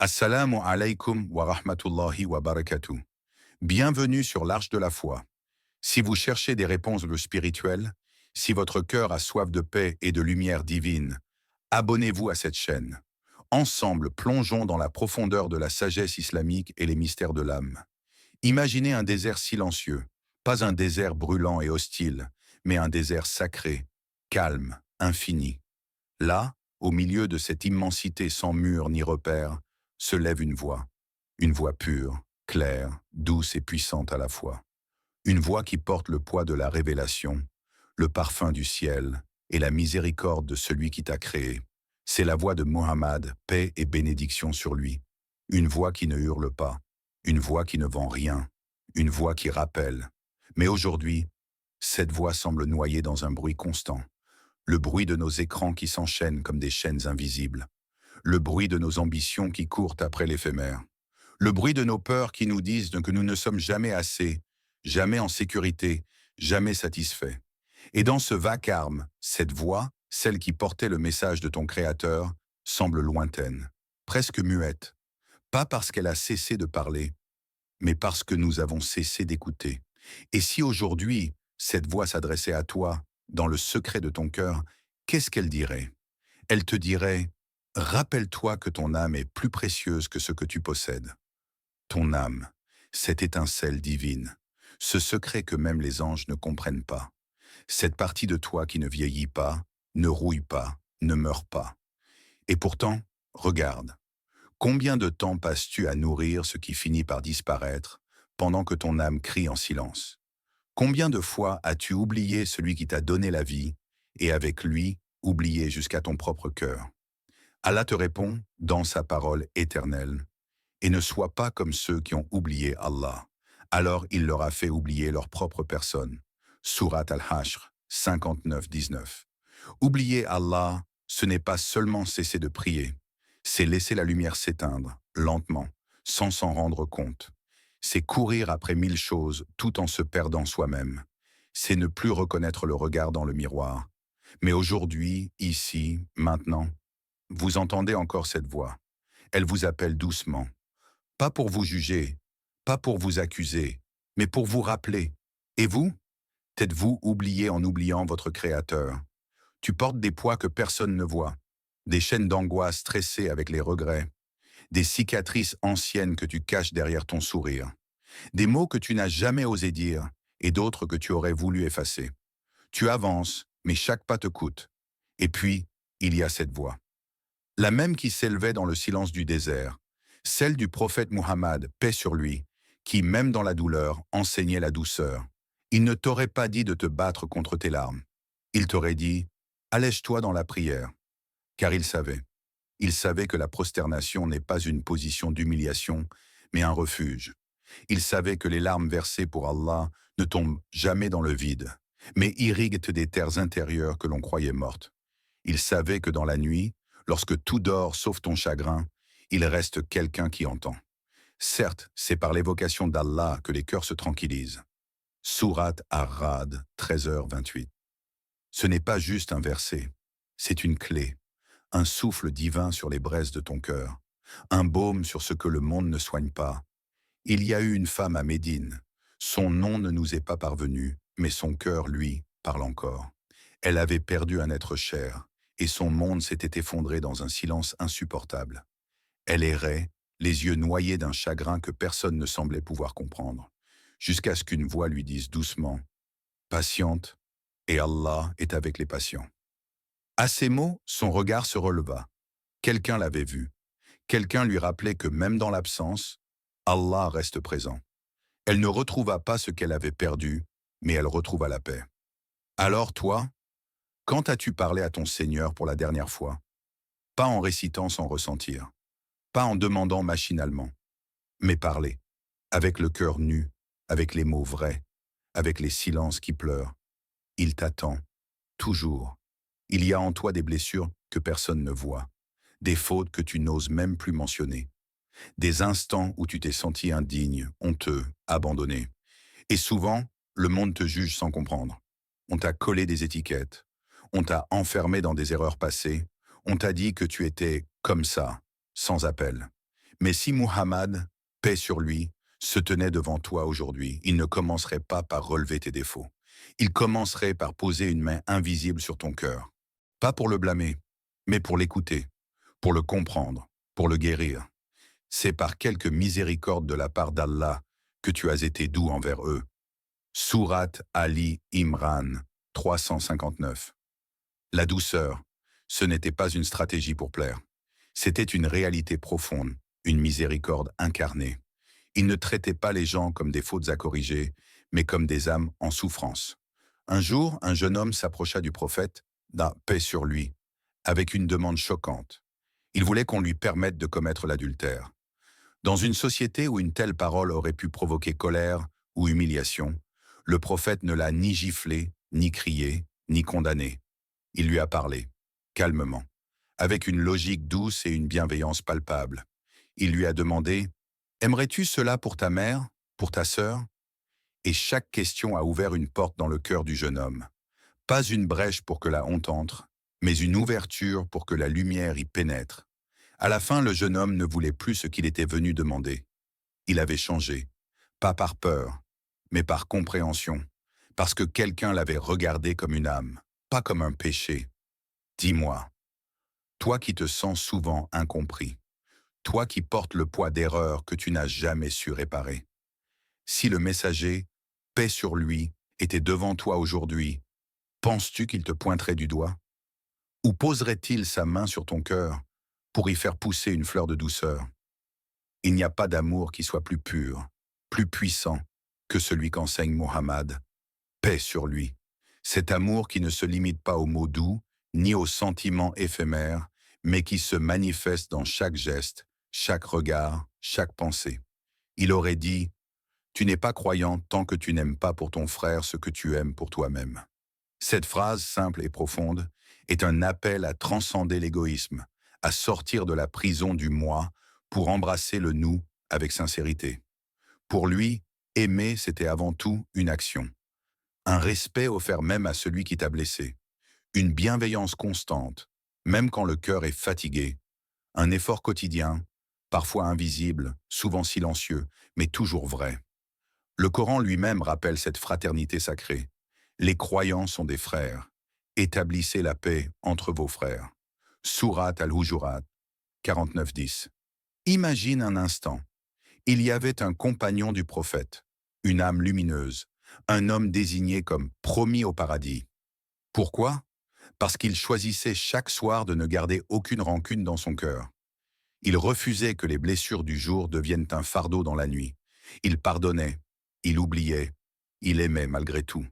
Assalamu alaikum wa rahmatullahi wa barakatuh. Bienvenue sur l'Arche de la foi. Si vous cherchez des réponses spirituelles, si votre cœur a soif de paix et de lumière divine, abonnez-vous à cette chaîne. Ensemble, plongeons dans la profondeur de la sagesse islamique et les mystères de l'âme. Imaginez un désert silencieux, pas un désert brûlant et hostile, mais un désert sacré, calme, infini. Là, au milieu de cette immensité sans mur ni repère, se lève une voix pure, claire, douce et puissante à la fois. Une voix qui porte le poids de la révélation, le parfum du ciel et la miséricorde de celui qui t'a créé. C'est la voix de Mohammed, paix et bénédiction sur lui. Une voix qui ne hurle pas, une voix qui ne vend rien, une voix qui rappelle. Mais aujourd'hui, cette voix semble noyée dans un bruit constant. Le bruit de nos écrans qui s'enchaînent comme des chaînes invisibles. Le bruit de nos ambitions qui courent après l'éphémère. Le bruit de nos peurs qui nous disent que nous ne sommes jamais assez, jamais en sécurité, jamais satisfaits. Et dans ce vacarme, cette voix, celle qui portait le message de ton Créateur, semble lointaine, presque muette. Pas parce qu'elle a cessé de parler, mais parce que nous avons cessé d'écouter. Et si aujourd'hui, cette voix s'adressait à toi, dans le secret de ton cœur, qu'est-ce qu'elle dirait? Elle te dirait: rappelle-toi que ton âme est plus précieuse que ce que tu possèdes. Ton âme, cette étincelle divine, ce secret que même les anges ne comprennent pas. Cette partie de toi qui ne vieillit pas, ne rouille pas, ne meurt pas. Et pourtant, regarde, combien de temps passes-tu à nourrir ce qui finit par disparaître, pendant que ton âme crie en silence? Combien de fois as-tu oublié celui qui t'a donné la vie, et avec lui, oublié jusqu'à ton propre cœur? Allah te répond, dans sa parole éternelle: et ne sois pas comme ceux qui ont oublié Allah. Alors il leur a fait oublier leur propre personne. Surat Al-Hashr 59-19. Oublier Allah, ce n'est pas seulement cesser de prier, c'est laisser la lumière s'éteindre, lentement, sans s'en rendre compte. C'est courir après mille choses tout en se perdant soi-même. C'est ne plus reconnaître le regard dans le miroir. Mais aujourd'hui, ici, maintenant, vous entendez encore cette voix. Elle vous appelle doucement. Pas pour vous juger, pas pour vous accuser, mais pour vous rappeler. Et vous? T'êtes-vous oublié en oubliant votre Créateur? Tu portes des poids que personne ne voit, des chaînes d'angoisse stressées avec les regrets, des cicatrices anciennes que tu caches derrière ton sourire, des mots que tu n'as jamais osé dire et d'autres que tu aurais voulu effacer. Tu avances, mais chaque pas te coûte. Et puis, il y a cette voix. La même qui s'élevait dans le silence du désert, celle du prophète Muhammad, paix sur lui, qui, même dans la douleur, enseignait la douceur. Il ne t'aurait pas dit de te battre contre tes larmes. Il t'aurait dit: allège-toi dans la prière. Car il savait. Il savait que la prosternation n'est pas une position d'humiliation, mais un refuge. Il savait que les larmes versées pour Allah ne tombent jamais dans le vide, mais irriguent des terres intérieures que l'on croyait mortes. Il savait que dans la nuit, lorsque tout dort sauf ton chagrin, il reste quelqu'un qui entend. Certes, c'est par l'évocation d'Allah que les cœurs se tranquillisent. Surat Ar-Ra'd 13h28. Ce n'est pas juste un verset, c'est une clé, un souffle divin sur les braises de ton cœur, un baume sur ce que le monde ne soigne pas. Il y a eu une femme à Médine. Son nom ne nous est pas parvenu, mais son cœur, lui, parle encore. Elle avait perdu un être cher, et son monde s'était effondré dans un silence insupportable. Elle errait, les yeux noyés d'un chagrin que personne ne semblait pouvoir comprendre, jusqu'à ce qu'une voix lui dise doucement: patiente, et Allah est avec les patients. À ces mots, son regard se releva. Quelqu'un l'avait vu. Quelqu'un lui rappelait que même dans l'absence, Allah reste présent. Elle ne retrouva pas ce qu'elle avait perdu, mais elle retrouva la paix. Alors toi, quand as-tu parlé à ton Seigneur pour la dernière fois? Pas en récitant sans ressentir, pas en demandant machinalement, mais parler, avec le cœur nu, avec les mots vrais, avec les silences qui pleurent. Il t'attend, toujours. Il y a en toi des blessures que personne ne voit, des fautes que tu n'oses même plus mentionner, des instants où tu t'es senti indigne, honteux, abandonné. Et souvent, le monde te juge sans comprendre. On t'a collé des étiquettes, on t'a enfermé dans des erreurs passées, on t'a dit que tu étais comme ça, sans appel. Mais si Muhammad, paix sur lui, se tenait devant toi aujourd'hui, il ne commencerait pas par relever tes défauts. Il commencerait par poser une main invisible sur ton cœur. Pas pour le blâmer, mais pour l'écouter, pour le comprendre, pour le guérir. C'est par quelque miséricorde de la part d'Allah que tu as été doux envers eux. Sourate Ali Imran 359. La douceur, ce n'était pas une stratégie pour plaire. C'était une réalité profonde, une miséricorde incarnée. Il ne traitait pas les gens comme des fautes à corriger, mais comme des âmes en souffrance. Un jour, un jeune homme s'approcha du prophète, d'un paix sur lui, avec une demande choquante. Il voulait qu'on lui permette de commettre l'adultère. Dans une société où une telle parole aurait pu provoquer colère ou humiliation, le prophète ne l'a ni giflé, ni crié, ni condamné. Il lui a parlé, calmement, avec une logique douce et une bienveillance palpable. Il lui a demandé « Aimerais-tu cela pour ta mère, pour ta sœur ?» Et chaque question a ouvert une porte dans le cœur du jeune homme. Pas une brèche pour que la honte entre, mais une ouverture pour que la lumière y pénètre. À la fin, le jeune homme ne voulait plus ce qu'il était venu demander. Il avait changé, pas par peur, mais par compréhension, parce que quelqu'un l'avait regardé comme une âme, pas comme un péché. Dis-moi, toi qui te sens souvent incompris, toi qui portes le poids d'erreurs que tu n'as jamais su réparer, si le messager, paix sur lui, était devant toi aujourd'hui, penses-tu qu'il te pointerait du doigt? Ou poserait-il sa main sur ton cœur pour y faire pousser une fleur de douceur? Il n'y a pas d'amour qui soit plus pur, plus puissant que celui qu'enseigne Muhammad. Paix sur lui. Cet amour qui ne se limite pas aux mots doux, ni aux sentiments éphémères, mais qui se manifeste dans chaque geste, chaque regard, chaque pensée. Il aurait dit « Tu n'es pas croyant tant que tu n'aimes pas pour ton frère ce que tu aimes pour toi-même ». Cette phrase simple et profonde est un appel à transcender l'égoïsme, à sortir de la prison du moi pour embrasser le nous avec sincérité. Pour lui, aimer, c'était avant tout une action. Un respect offert même à celui qui t'a blessé. Une bienveillance constante, même quand le cœur est fatigué. Un effort quotidien, parfois invisible, souvent silencieux, mais toujours vrai. Le Coran lui-même rappelle cette fraternité sacrée. Les croyants sont des frères. Établissez la paix entre vos frères. Sourate al-Hujurat 49-10. Imagine un instant. Il y avait un compagnon du prophète, une âme lumineuse, un homme désigné comme promis au paradis. Pourquoi? Parce qu'il choisissait chaque soir de ne garder aucune rancune dans son cœur. Il refusait que les blessures du jour deviennent un fardeau dans la nuit. Il pardonnait, il oubliait, il aimait malgré tout.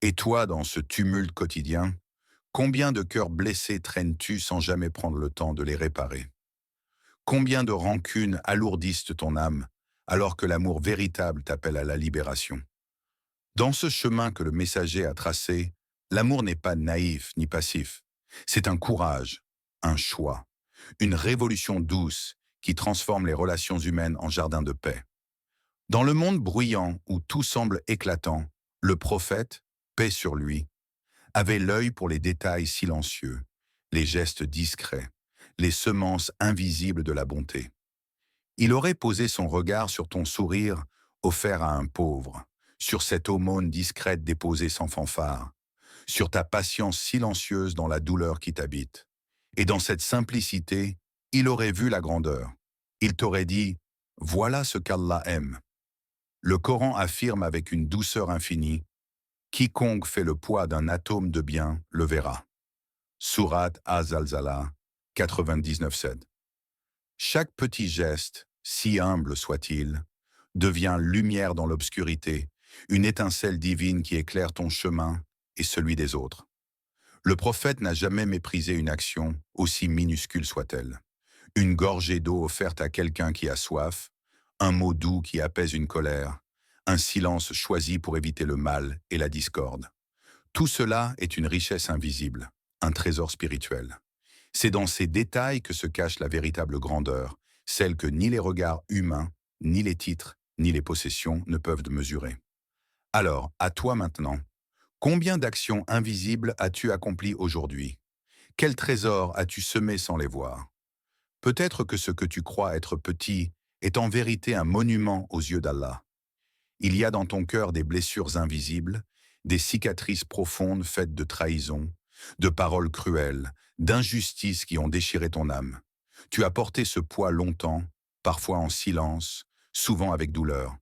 Et toi, dans ce tumulte quotidien, combien de cœurs blessés traînes-tu sans jamais prendre le temps de les réparer? Combien de rancunes alourdissent ton âme, alors que l'amour véritable t'appelle à la libération? Dans ce chemin que le messager a tracé, l'amour n'est pas naïf ni passif. C'est un courage, un choix, une révolution douce qui transforme les relations humaines en jardin de paix. Dans le monde bruyant où tout semble éclatant, le prophète, paix sur lui, avait l'œil pour les détails silencieux, les gestes discrets, les semences invisibles de la bonté. Il aurait posé son regard sur ton sourire offert à un pauvre, sur cette aumône discrète déposée sans fanfare, sur ta patience silencieuse dans la douleur qui t'habite. Et dans cette simplicité, il aurait vu la grandeur. Il t'aurait dit « Voilà ce qu'Allah aime ». Le Coran affirme avec une douceur infinie « Quiconque fait le poids d'un atome de bien le verra ». Sourate Az-Zalzala 99-7. Chaque petit geste, si humble soit-il, devient lumière dans l'obscurité, une étincelle divine qui éclaire ton chemin et celui des autres. Le prophète n'a jamais méprisé une action, aussi minuscule soit-elle. Une gorgée d'eau offerte à quelqu'un qui a soif, un mot doux qui apaise une colère, un silence choisi pour éviter le mal et la discorde. Tout cela est une richesse invisible, un trésor spirituel. C'est dans ces détails que se cache la véritable grandeur, celle que ni les regards humains, ni les titres, ni les possessions ne peuvent mesurer. Alors, à toi maintenant, combien d'actions invisibles as-tu accomplies aujourd'hui? Quel trésor as-tu semé sans les voir? Peut-être que ce que tu crois être petit est en vérité un monument aux yeux d'Allah. Il y a dans ton cœur des blessures invisibles, des cicatrices profondes faites de trahison, de paroles cruelles, d'injustices qui ont déchiré ton âme. Tu as porté ce poids longtemps, parfois en silence, souvent avec douleur.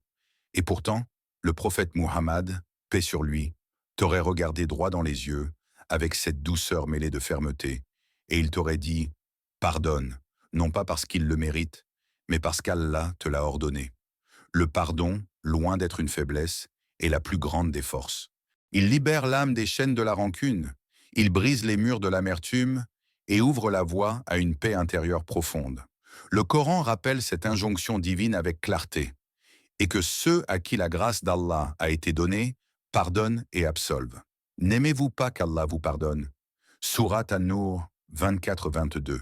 Et pourtant, le prophète Muhammad, paix sur lui, t'aurait regardé droit dans les yeux, avec cette douceur mêlée de fermeté, et il t'aurait dit « Pardonne », non pas parce qu'il le mérite, mais parce qu'Allah te l'a ordonné. Le pardon, loin d'être une faiblesse, est la plus grande des forces. Il libère l'âme des chaînes de la rancune, il brise les murs de l'amertume et ouvre la voie à une paix intérieure profonde. Le Coran rappelle cette injonction divine avec clarté, et que ceux à qui la grâce d'Allah a été donnée pardonnent et absolvent. N'aimez-vous pas qu'Allah vous pardonne? Sourate An-Nur 24-22.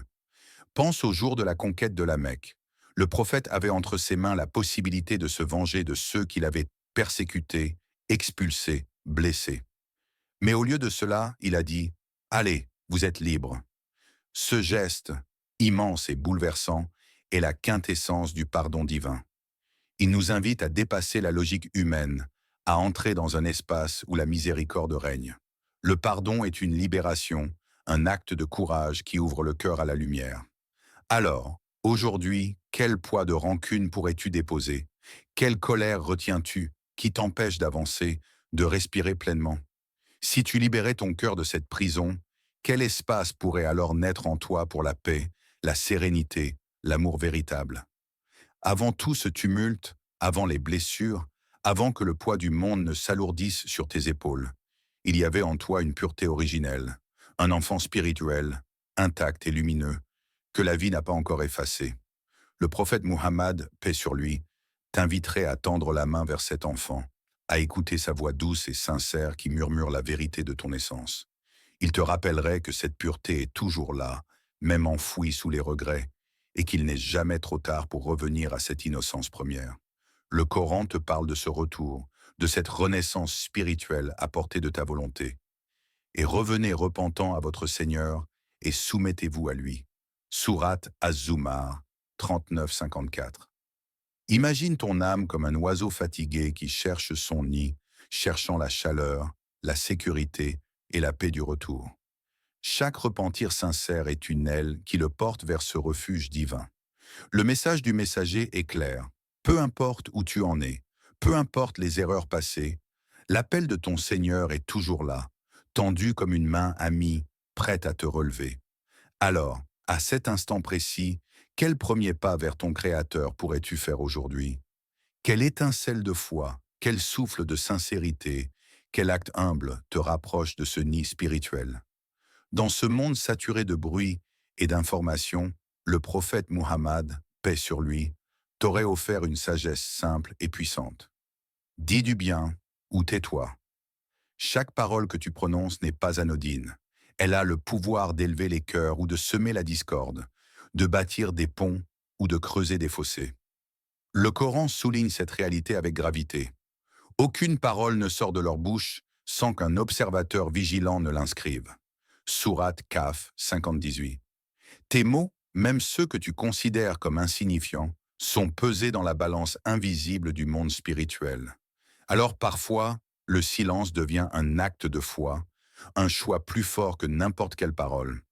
Pense au jour de la conquête de la Mecque. Le prophète avait entre ses mains la possibilité de se venger de ceux qui l'avaient persécuté, expulsé, blessé. Mais au lieu de cela, il a dit « Allez, vous êtes libres ». Ce geste, immense et bouleversant, est la quintessence du pardon divin. Il nous invite à dépasser la logique humaine, à entrer dans un espace où la miséricorde règne. Le pardon est une libération, un acte de courage qui ouvre le cœur à la lumière. Alors, aujourd'hui, quel poids de rancune pourrais-tu déposer? Quelle colère retiens-tu qui t'empêche d'avancer, de respirer pleinement? Si tu libérais ton cœur de cette prison, quel espace pourrait alors naître en toi pour la paix, la sérénité, l'amour véritable? Avant tout ce tumulte, avant les blessures, avant que le poids du monde ne s'alourdisse sur tes épaules, il y avait en toi une pureté originelle, un enfant spirituel, intact et lumineux, que la vie n'a pas encore effacé. Le prophète Muhammad, paix sur lui, t'inviterait à tendre la main vers cet enfant, à écouter sa voix douce et sincère qui murmure la vérité de ton essence. Il te rappellerait que cette pureté est toujours là, même enfouie sous les regrets, et qu'il n'est jamais trop tard pour revenir à cette innocence première. Le Coran te parle de ce retour, de cette renaissance spirituelle apportée de ta volonté. Et revenez repentant à votre Seigneur et soumettez-vous à lui. Sourate Az-Zumar 39-54. Imagine ton âme comme un oiseau fatigué qui cherche son nid, cherchant la chaleur, la sécurité et la paix du retour. Chaque repentir sincère est une aile qui le porte vers ce refuge divin. Le message du messager est clair. Peu importe où tu en es, peu importe les erreurs passées, l'appel de ton Seigneur est toujours là, tendu comme une main amie, prête à te relever. Alors, à cet instant précis, quel premier pas vers ton Créateur pourrais-tu faire aujourd'hui? Quelle étincelle de foi, quel souffle de sincérité, quel acte humble te rapproche de ce nid spirituel? Dans ce monde saturé de bruit et d'informations, le prophète Muhammad, paix sur lui, t'aurait offert une sagesse simple et puissante. Dis du bien ou tais-toi. Chaque parole que tu prononces n'est pas anodine. Elle a le pouvoir d'élever les cœurs ou de semer la discorde, de bâtir des ponts ou de creuser des fossés. Le Coran souligne cette réalité avec gravité. Aucune parole ne sort de leur bouche sans qu'un observateur vigilant ne l'inscrive. Sourate Kaf 50-18. Tes mots, même ceux que tu considères comme insignifiants, sont pesés dans la balance invisible du monde spirituel. Alors parfois, le silence devient un acte de foi, un choix plus fort que n'importe quelle parole.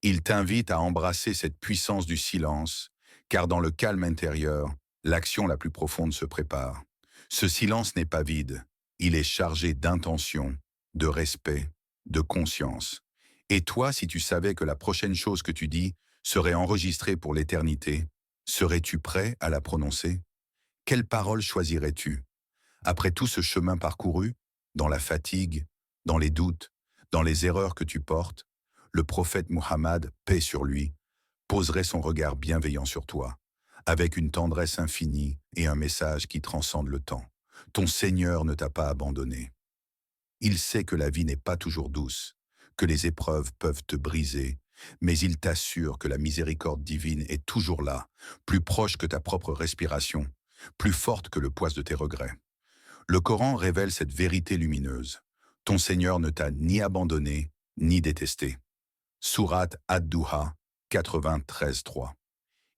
Il t'invite à embrasser cette puissance du silence, car dans le calme intérieur, l'action la plus profonde se prépare. Ce silence n'est pas vide, il est chargé d'intention, de respect, de conscience. Et toi, si tu savais que la prochaine chose que tu dis serait enregistrée pour l'éternité, serais-tu prêt à la prononcer? Quelle parole choisirais-tu? Après tout ce chemin parcouru, dans la fatigue, dans les doutes, dans les erreurs que tu portes, le prophète Muhammad, paix sur lui, poserait son regard bienveillant sur toi, avec une tendresse infinie et un message qui transcende le temps. Ton Seigneur ne t'a pas abandonné. Il sait que la vie n'est pas toujours douce, que les épreuves peuvent te briser, mais il t'assure que la miséricorde divine est toujours là, plus proche que ta propre respiration, plus forte que le poids de tes regrets. Le Coran révèle cette vérité lumineuse. Ton Seigneur ne t'a ni abandonné, ni détesté. Sourate Ad-Duha 93-3.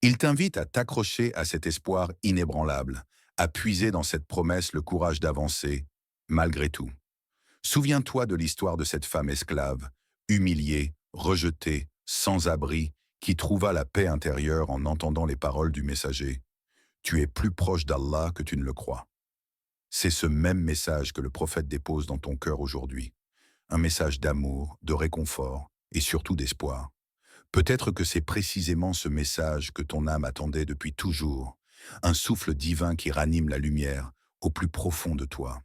Il t'invite à t'accrocher à cet espoir inébranlable, à puiser dans cette promesse le courage d'avancer, malgré tout. Souviens-toi de l'histoire de cette femme esclave, humiliée, rejetée, sans abri, qui trouva la paix intérieure en entendant les paroles du messager. Tu es plus proche d'Allah que tu ne le crois. C'est ce même message que le prophète dépose dans ton cœur aujourd'hui. Un message d'amour, de réconfort et surtout d'espoir. Peut-être que c'est précisément ce message que ton âme attendait depuis toujours, un souffle divin qui ranime la lumière au plus profond de toi.